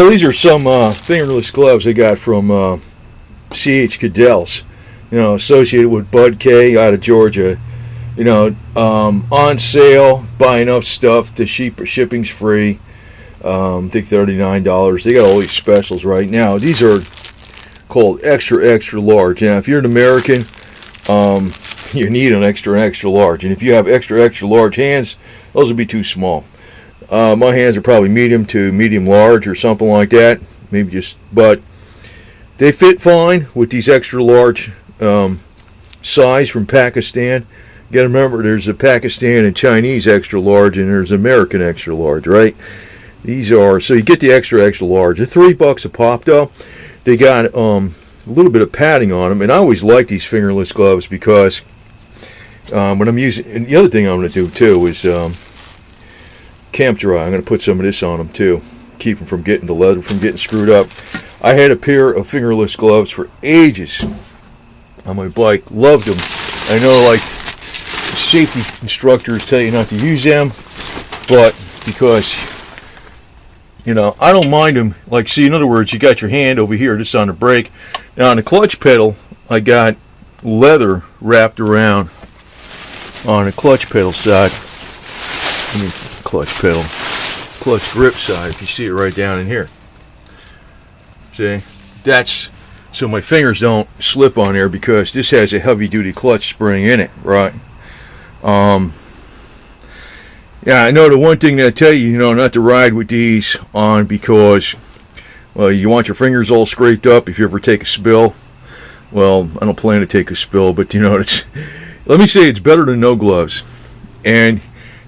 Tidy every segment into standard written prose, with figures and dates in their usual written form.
Well, these are some fingerless gloves I got from C.H. Cadell's, associated with Bud K out of Georgia. On sale, buy enough stuff to shipping's free. I think $39. They got all these specials right now. These are called extra large. Now, if you're an American, you need an extra large. And if you have extra large hands, those will be too small. My hands are probably medium to medium large or something like that. But they fit fine with these extra large size from Pakistan. You got to remember, there's a Pakistan and Chinese extra large, and there's American extra large, right? These are, so you get the extra large. They're $3 a pop, though. They got a little bit of padding on them, and I always like these fingerless gloves because when I'm using, and the other thing I'm going to do too is camp dry. I'm going to put some of this on them too, keep them from getting the leather from getting screwed up. I had a pair of fingerless gloves for ages on my bike. Loved them. I know, like, safety instructors tell you not to use them, but because I don't mind them. Like, see, in other words, you got your hand over here, just on the brake. Now on the clutch pedal, I got leather wrapped around on the clutch pedal side. Clutch grip side, if you see it right down in here. See, that's so my fingers don't slip on there, because this has a heavy duty clutch spring in it, right? Yeah, I know the one thing that I tell you, not to ride with these on, because, well, you want your fingers all scraped up if you ever take a spill. Well, I don't plan to take a spill, but let me say it's better than no gloves. And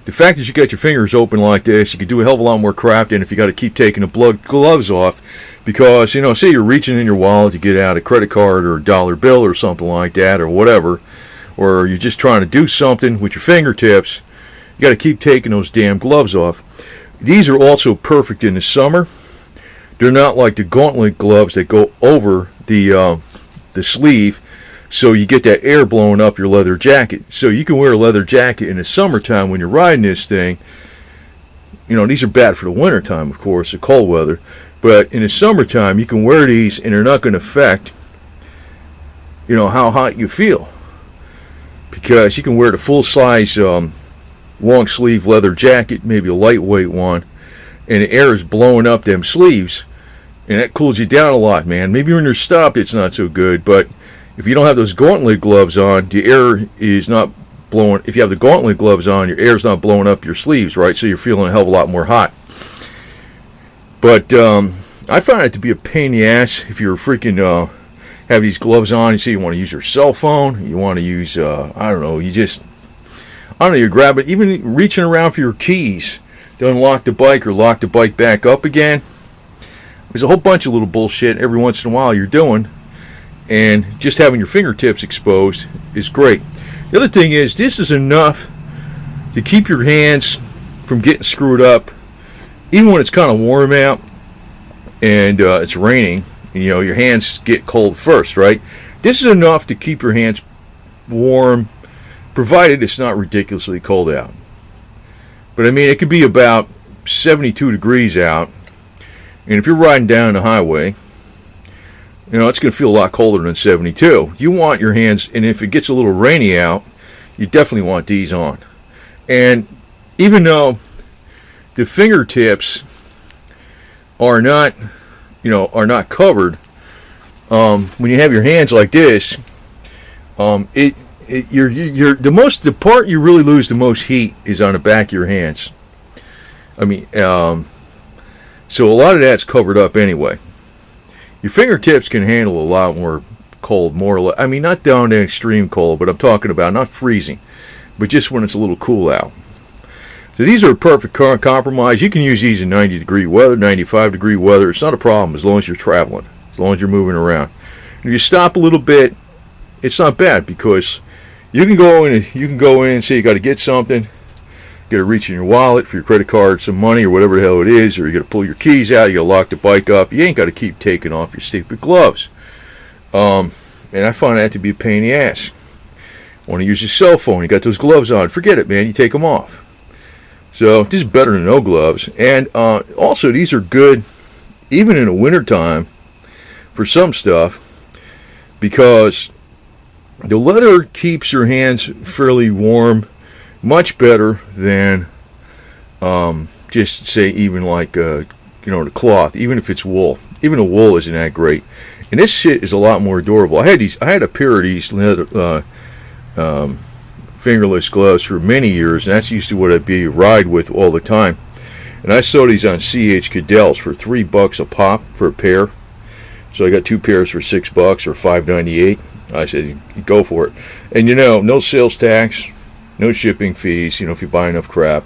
the fact that you got your fingers open like this, you can do a hell of a lot more crap than if you got to keep taking the gloves off. Because, say you're reaching in your wallet to get out a credit card or a dollar bill or something like that, or whatever, or you're just trying to do something with your fingertips, you got to keep taking those damn gloves off. These are also perfect in the summer. They're not like the gauntlet gloves that go over the sleeve, so you get that air blowing up your leather jacket. So you can wear a leather jacket in the summertime when you're riding this thing. These are bad for the wintertime, of course, the cold weather. But in the summertime, you can wear these, and they're not going to affect, how hot you feel. Because you can wear the full-size long sleeve leather jacket, maybe a lightweight one, and the air is blowing up them sleeves, and that cools you down a lot, man. Maybe when you're stopped it's not so good, but if you don't have those gauntlet gloves on, the air is not blowing. If you have the gauntlet gloves on, your air's not blowing up your sleeves, right? So you're feeling a hell of a lot more hot. But I find it to be a pain in the ass if you're freaking have these gloves on. You see, you want to use your cell phone, you want to use you're grabbing, even reaching around for your keys to unlock the bike or lock the bike back up again. There's a whole bunch of little bullshit every once in a while you're doing, and just having your fingertips exposed is great. The other thing is, this is enough to keep your hands from getting screwed up, even when it's kind of warm out and it's raining. Your hands get cold first, right? This is enough to keep your hands warm, provided it's not ridiculously cold out. But I mean, it could be about 72 degrees out, and if you're riding down the highway, it's going to feel a lot colder than 72. You want your hands, and if it gets a little rainy out, you definitely want these on. And even though the fingertips are not covered, when you have your hands like this, the part you really lose the most heat is on the back of your hands. I mean, so a lot of that's covered up anyway. Your fingertips can handle a lot more cold, more or less. I mean, not down to extreme cold, but I'm talking about not freezing, but just when it's a little cool out. So these are a perfect compromise. You can use these in 90 degree weather, 95 degree weather. It's not a problem as long as you're traveling, as long as you're moving around. If you stop a little bit, it's not bad, because you can go in and say you got to get something. You got to reach in your wallet for your credit card, some money, or whatever the hell it is, or you got to pull your keys out, you got to lock the bike up. You ain't got to keep taking off your stupid gloves. And I find that to be a pain in the ass. Want to use your cell phone, you got those gloves on, forget it, man, you take them off. So this is better than no gloves. And also, these are good even in the wintertime, for some stuff, because the leather keeps your hands fairly warm, much better than just say even like the cloth, even if it's wool. Even the wool isn't that great, and this shit is a lot more durable. I had a pair of these leather, fingerless gloves for many years, and that's usually what I'd be ride with all the time. And I saw these on CH Cadell's for $3 a pop for a pair. So I got 2 pairs for $6 or $5.98. I said, go for it. And no sales tax, no shipping fees, if you buy enough crap.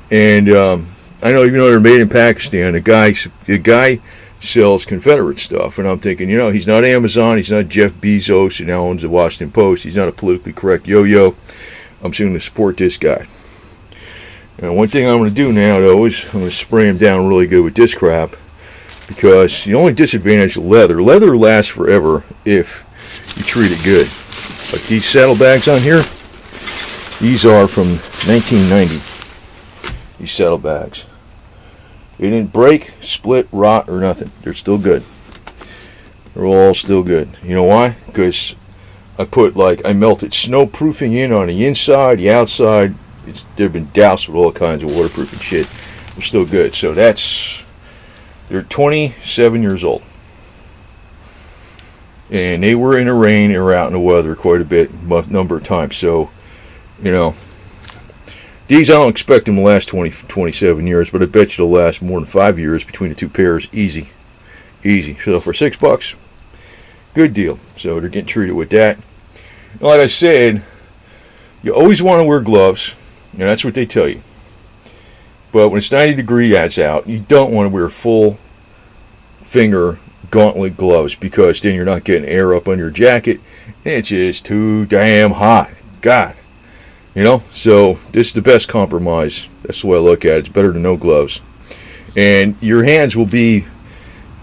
And I know, even though they're made in Pakistan, the guy sells Confederate stuff. And I'm thinking, he's not Amazon, he's not Jeff Bezos, who now owns the Washington Post. He's not a politically correct yo-yo. I'm going to support this guy. And one thing I'm going to do now, though, is I'm going to spray him down really good with this crap, because the only disadvantage of leather lasts forever if you treat it good. Like these saddlebags on here, these are from 1990. These saddlebags. They didn't break, split, rot, or nothing. They're still good. They're all still good. You know why? Because I melted snowproofing in on the inside, the outside. They've been doused with all kinds of waterproofing shit. They're still good. So they're 27 years old. And they were in the rain or out in the weather quite a bit, number of times. So, these I don't expect them to last 27 years, but I bet you they'll last more than 5 years between the 2 pairs. Easy. So for $6, good deal. So they're getting treated with that. And like I said, you always want to wear gloves. That's what they tell you. But when it's 90 degrees out, you don't want to wear full finger gauntlet gloves, because then you're not getting air up on your jacket. It's just too damn hot. God. So this is the best compromise. That's the way I look at it. It's better than no gloves. And your hands will be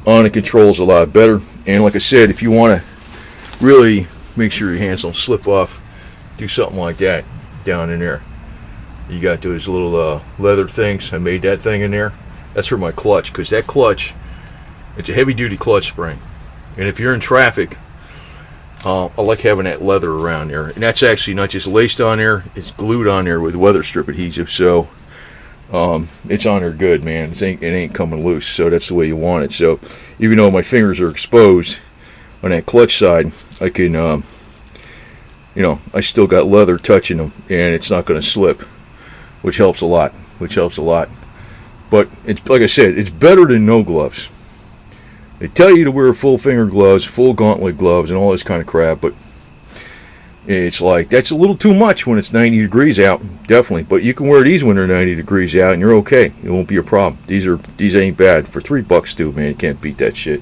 on the controls a lot better. And like I said, if you want to really make sure your hands don't slip off, do something like that down in there. You got those little leather things. I made that thing in there. That's for my clutch, because that clutch, it's a heavy-duty clutch spring. And if you're in traffic, I like having that leather around there. And that's actually not just laced on there, it's glued on there with weather strip adhesive. So it's on there good, man. It ain't coming loose. So that's the way you want it. So even though my fingers are exposed on that clutch side, I can, I still got leather touching them, and it's not going to slip, which helps a lot. But it's like I said, it's better than no gloves. They tell you to wear full finger gloves, full gauntlet gloves, and all this kind of crap, but it's like, that's a little too much when it's 90 degrees out, definitely. But you can wear these when they're 90 degrees out, and you're okay. It won't be a problem. These ain't bad. For $3 too, man, you can't beat that shit.